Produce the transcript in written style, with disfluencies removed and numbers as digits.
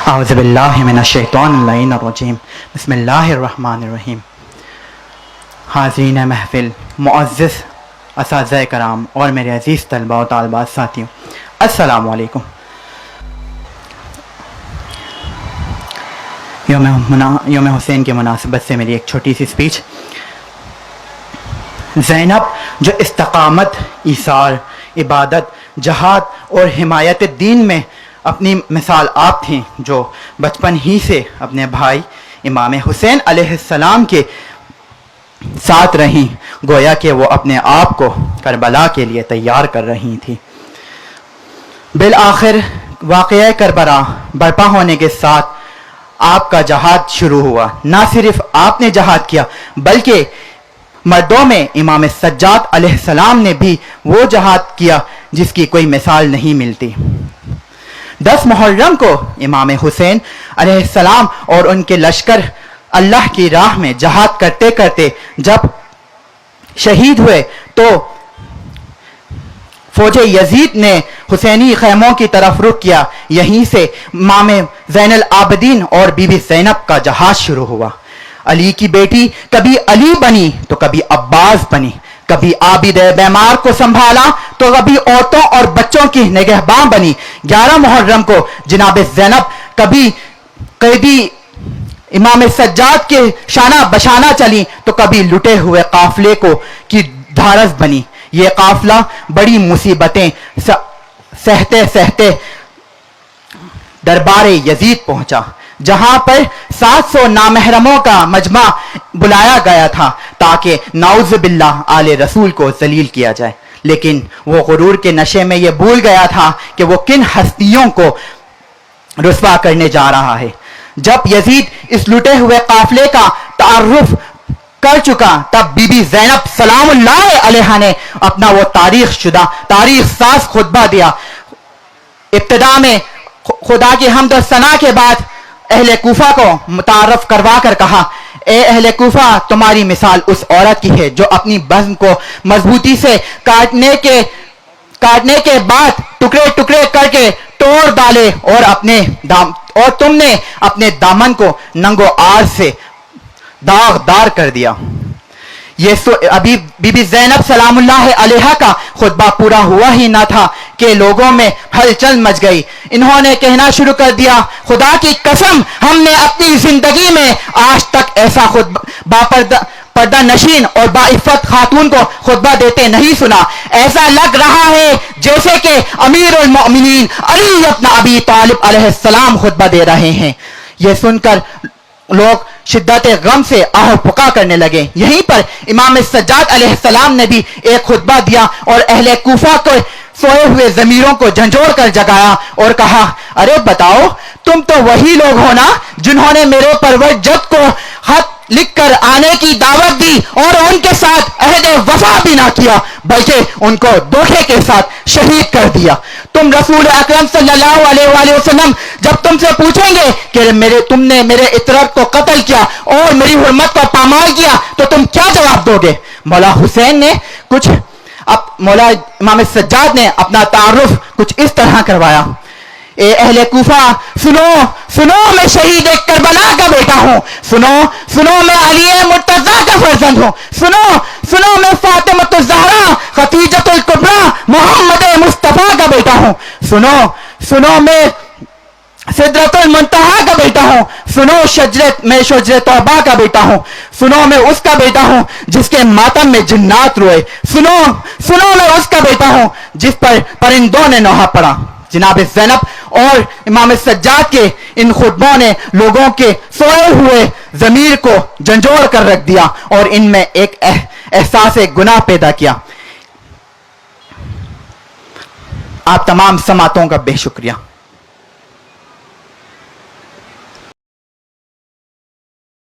اعوذ باللہ من الشیطان اللعین الرجیم بسم اللہ الرحمن الرحیم۔ حاضرین محفل، معزز اساتذہ کرام اور میرے عزیز طلباء و طالبات ساتھیوں، السلام علیکم۔ یوم حسین کے مناسبت سے میری ایک چھوٹی سی سپیچ۔ زینب جو استقامت، ایثار، عبادت، جہاد اور حمایت دین میں اپنی مثال آپ تھیں، جو بچپن ہی سے اپنے بھائی امام حسین علیہ السلام کے ساتھ رہیں، گویا کہ وہ اپنے آپ کو کربلا کے لیے تیار کر رہی تھی۔ بالآخر واقعہ کربلا برپا ہونے کے ساتھ آپ کا جہاد شروع ہوا۔ نہ صرف آپ نے جہاد کیا بلکہ مردوں میں امام سجاد علیہ السلام نے بھی وہ جہاد کیا جس کی کوئی مثال نہیں ملتی۔ 10 محرم کو امام حسین علیہ السلام اور ان کے لشکر اللہ کی راہ میں جہاد کرتے کرتے جب شہید ہوئے تو فوج یزید نے حسینی خیموں کی طرف رخ کیا۔ یہیں سے امام زین العابدین اور بی بی زینب کا جہاد شروع ہوا۔ علی کی بیٹی کبھی علی بنی تو کبھی عباس بنی، کبھی عابد بیمار کو سنبھالا تو کبھی عورتوں اور بچوں کی نگہباں بنی۔ 11 محرم کو جناب زینب کبھی قیدی امام سجاد کے شانہ بشانہ چلی تو کبھی لٹے ہوئے قافلے کی دھارس بنی۔ یہ قافلہ بڑی مصیبتیں سہتے سہتے دربار یزید پہنچا، جہاں پر 700 نامحرموں کا مجمع بلایا گیا تھا تاکہ نعوذ باللہ آل رسول کو ذلیل کیا جائے، لیکن وہ غرور کے نشے میں یہ بھول گیا تھا کہ وہ کن ہستیوں کو رسوا کرنے جا رہا ہے۔ جب یزید اس لٹے ہوئے قافلے کا تعارف کر چکا تب بی بی زینب سلام اللہ علیہا نے اپنا وہ تاریخ ساز خطبہ دیا۔ ابتدا میں خدا کی حمد و ثنا کے بعد اہل کوفہ کو متعارف کروا کر کہا، اے اہل کوفہ، تمہاری مثال اس عورت کی ہے جو اپنی بزم کو مضبوطی سے کاٹنے کے بعد ٹکڑے ٹکڑے کر کے توڑ ڈالے اور تم نے اپنے دامن کو ننگو آر سے داغدار کر دیا۔ یہ ابھی بی بی زینب سلام اللہ علیہا کا خطبہ پورا ہوا ہی نہ تھا کہ لوگوں میں ہلچل مچ گئی۔ انہوں نے کہنا شروع کر دیا، خدا کی قسم ہم نے اپنی زندگی میں آج تک ایسا پردہ نشین اور باعفت خاتون کو خطبہ دیتے نہیں سنا۔ ایسا لگ رہا ہے جیسے کہ امیر المؤمنین علی ابن ابی طالب علیہ السلام خطبہ دے رہے ہیں۔ یہ سن کر لوگ شدت غم سے آہ پکا کرنے لگے۔ یہیں پر امام سجاد علیہ السلام نے بھی ایک خطبہ دیا اور اہل کوفہ کو سوئے ہوئے ضمیروں کو جھنجھوڑ کر جگایا اور کہا، ارے بتاؤ، تم تو وہی لوگ ہو نا جنہوں نے میرے پرور جد کو خط لکھ کر آنے کی دعوت دی اور ان کے ساتھ عہد وفا بھی نہ کیا بلکہ ان کو دھوکے کے ساتھ شہید کر دیا۔ تم رسول اکرم صلی اللہ علیہ وآلہ وسلم جب تم سے پوچھیں گے کہ تم نے میرے عطرت کو قتل کیا اور میری حرمت کو پامال کیا تو تم کیا جواب دو گے؟ مولا امام سجاد نے اپنا تعارف کچھ اس طرح کروایا، اے اہل کوفہ، سنو میں شہید کربلا کا بیٹا ہوں، سنو میں علی مرتضیٰ کا فرزند ہوں، سنو میں فاطمۃ الزہرا خدیجۃ الکبریٰ محمد مصطفیٰ کا بیٹا ہوں، سنو میں سدرۃ المنتہا کا بیٹا ہوں، میں شجر توبہ کا بیٹا ہوں، میں اس کا بیٹا ہوں جس کے ماتم میں جنات روئے، میں اس کا بیٹا ہوں جس پر پرندوں نے نوحہ پڑا۔ جناب زینب اور امام سجاد کے ان خطبوں نے لوگوں کے سوئے ہوئے ضمیر کو جھنجھوڑ کر رکھ دیا اور ان میں ایک احساس گناہ پیدا کیا۔ آپ تمام سماعتوں کا بے شکریہ۔